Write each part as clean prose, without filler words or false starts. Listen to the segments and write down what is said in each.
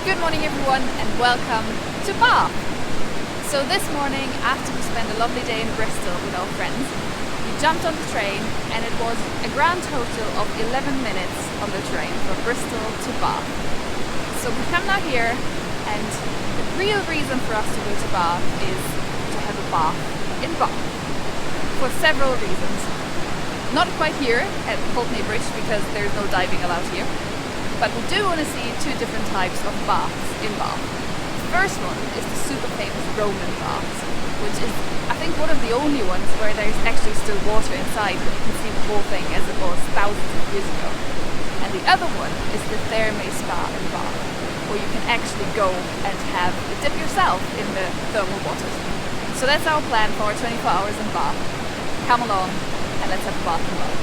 Good morning everyone and welcome to Bath. So this morning, after we spent a lovely day in Bristol with our friends, we jumped on the train and it was a grand total of 11 minutes on the train from Bristol to Bath. So we've come now here and the real reason for us to go to Bath is to have a bath in Bath for several reasons. Not quite here at Putney Bridge because there's no diving allowed here. But we do want to see two different types of baths in Bath. The first one is the super famous Roman baths, which is, I think, one of the only ones where there's actually still water inside and you can see the whole thing as it was thousands of years ago. And the other one is the Thermae Spa in Bath, where you can actually go and have a dip yourself in the thermal waters. So that's our plan for 24 hours in Bath. Come along and let's have a bath in Bath.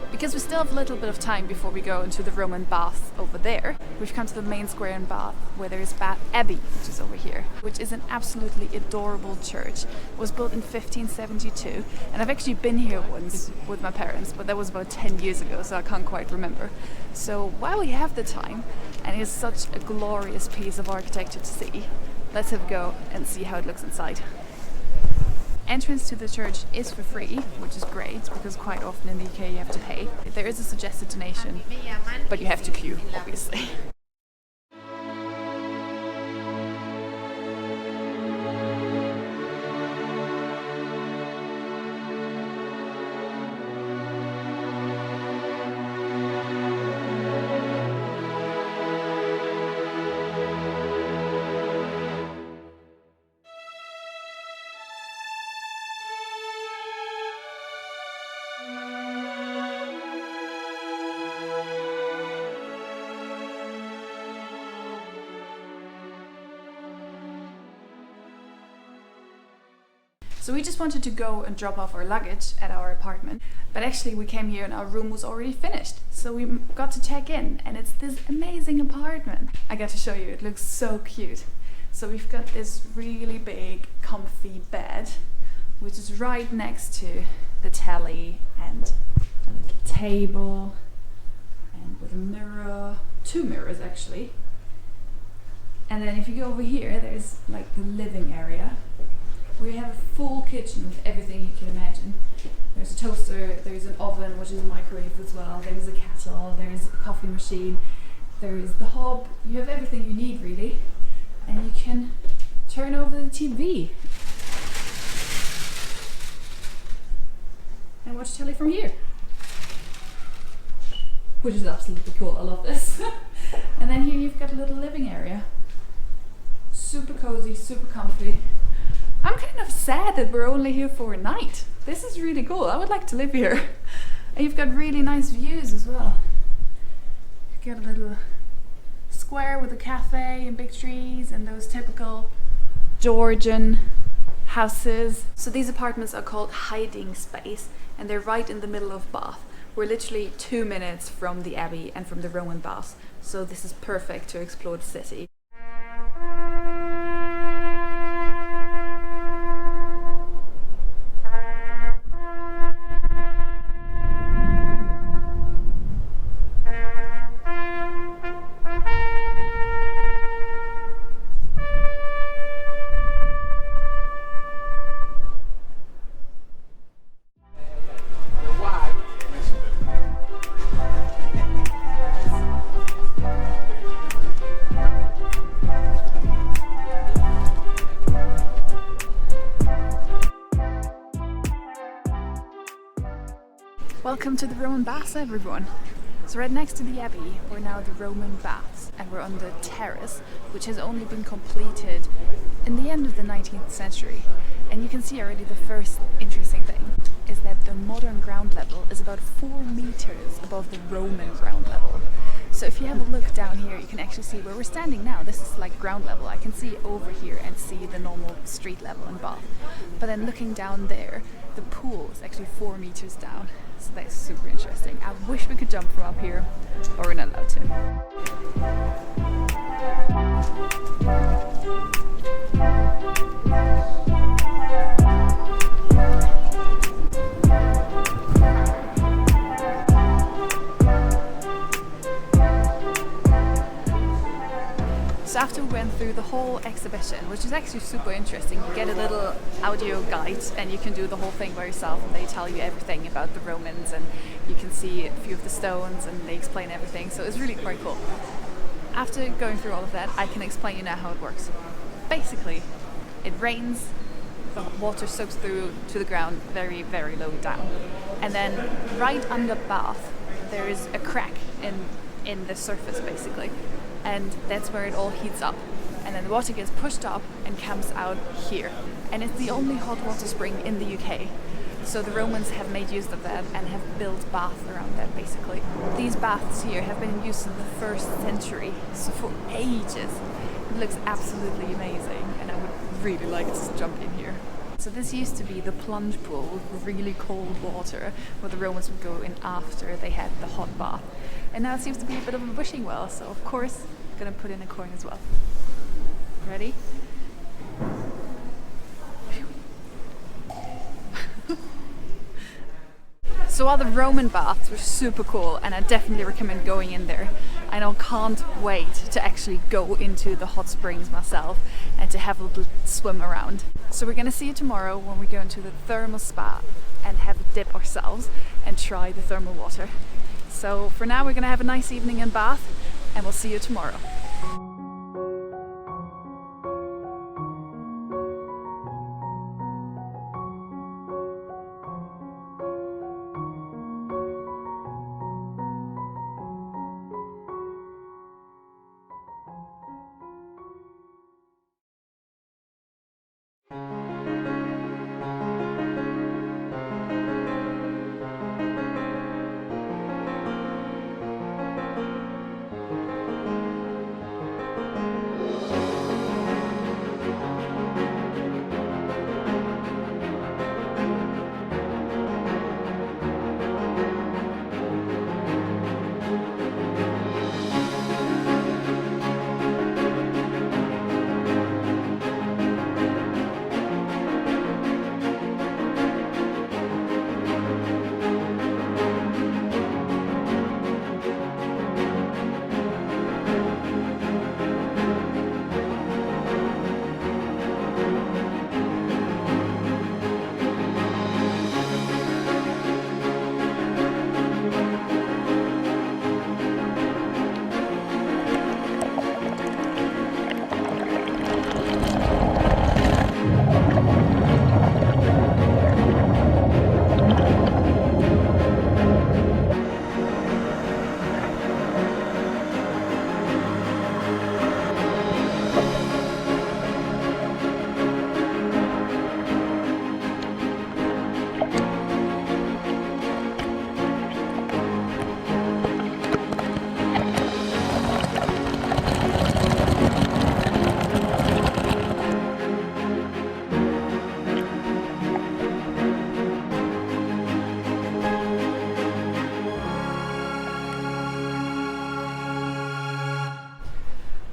Because we still have a little bit of time before we go into the Roman baths over there, we've come to the main square in Bath where there is Abbey, which is over here, which is an absolutely adorable church. It was built in 1572 and I've actually been here once with my parents, but that was about 10 years ago, so I can't quite remember. So while we have the time, and it is such a glorious piece of architecture to see, let's have a go and see how it looks inside. Entrance to the church is for free, which is great because quite often in the UK you have to pay. There is a suggested donation, but you have to queue, obviously. So we just wanted to go and drop off our luggage at our apartment, but actually we came here and our room was already finished. So we got to check in and it's this amazing apartment. I got to show you, it looks so cute. So we've got this really big comfy bed, which is right next to the telly and a little table and with a mirror, two mirrors actually. And then if you go over here, there's like the living area. We have a full kitchen with everything you can imagine. There's a toaster, there's an oven, which is a microwave as well, there's a kettle, there's a coffee machine, there's the hob. You have everything you need really. And you can turn over the TV and watch telly from here, which is absolutely cool. I love this. And then here you've got a little living area. Super cozy, super comfy. I'm kind of sad that we're only here for a night. This is really cool. I would like to live here. And you've got really nice views as well. You've got a little square with a cafe and big trees and those typical Georgian houses. So these apartments are called hiding space and they're right in the middle of Bath. We're literally 2 minutes from the Abbey and from the Roman baths. So this is perfect to explore the city. Welcome to the Roman baths, everyone. So right next to the Abbey, we're now at the Roman baths, and we're on the terrace, which has only been completed in the end of the 19th century. And you can see already the first interesting thing is that the modern ground level is about 4 meters above the Roman ground level. So if you have a look down here, you can actually see where we're standing now. This is like ground level. I can see over here and see the normal street level in Bath. But then looking down there, the pool is actually 4 meters down. So that's super interesting. I wish we could jump from up here, but we're not allowed to. So after we went through the whole exhibition, which is actually super interesting, you get a little audio guide and you can do the whole thing by yourself, and they tell you everything about the Romans, and you can see a few of the stones and they explain everything, so it's really quite cool. After going through all of that, I can explain you now how it works. Basically, it rains, the water soaks through to the ground very, very low down, and then right under Bath there is a crack in the surface basically. And that's where it all heats up, and then the water gets pushed up and comes out here, and it's the only hot water spring in the UK. So the Romans have made use of that and have built baths around that basically. These baths here have been in use in the 1st century, so for ages. It looks absolutely amazing, and I would really like to jump in here. So this used to be the plunge pool with really cold water where the Romans would go in after they had the hot bath. And now it seems to be a bit of a wishing well, so of course I'm gonna put in a coin as well. Ready? So while the Roman baths were super cool, and I definitely recommend going in there, I now can't wait to actually go into the hot springs myself and to have a little swim around. So we're gonna see you tomorrow when we go into the Thermae Spa and have a dip ourselves and try the thermal water. So for now we're gonna have a nice evening in Bath, and we'll see you tomorrow.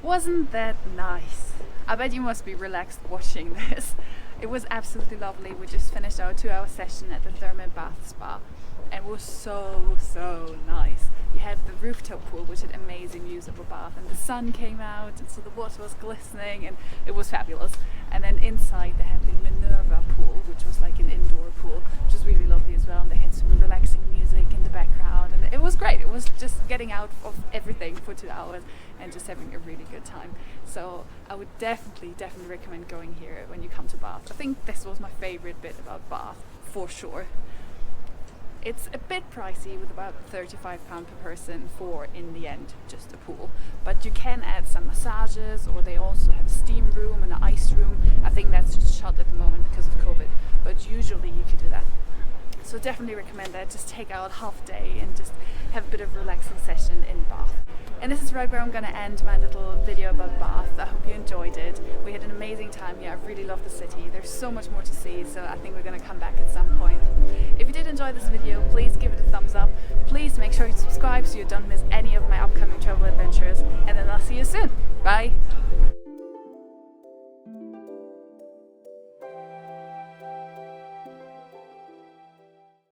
Wasn't that nice? I bet you must be relaxed watching this. It was absolutely lovely. We just finished our 2-hour session at the Thermae Spa, and it was so nice. You had the rooftop pool, which had amazing views of a bath, and the sun came out, and so the water was glistening, and it was fabulous. And then inside they had the Minerva pool, which was like an indoor pool, which was really lovely as well, and they had some relaxing music in the background, and it was great. It was just getting out of everything for 2 hours and just having a really good time. So I would definitely recommend going here when you come to Bath. I think this was my favorite bit about Bath, for sure. It's a bit pricey with about £35 per person for, in the end, just a pool. But you can add some massages, or they also have a steam room and an ice room. I think that's just shut at the moment because of COVID, but usually you could do that. So definitely recommend that. Just take out half a day and just have a bit of a relaxing session in Bath. And this is right where I'm going to end my little video about Bath. I hope you enjoyed it. We had an amazing time here. I really love the city. There's so much more to see, so I think we're going to come back at some point. If you did enjoy this video, please give it a thumbs up. Please make sure you subscribe so you don't miss any of my upcoming travel adventures. And then I'll see you soon. Bye!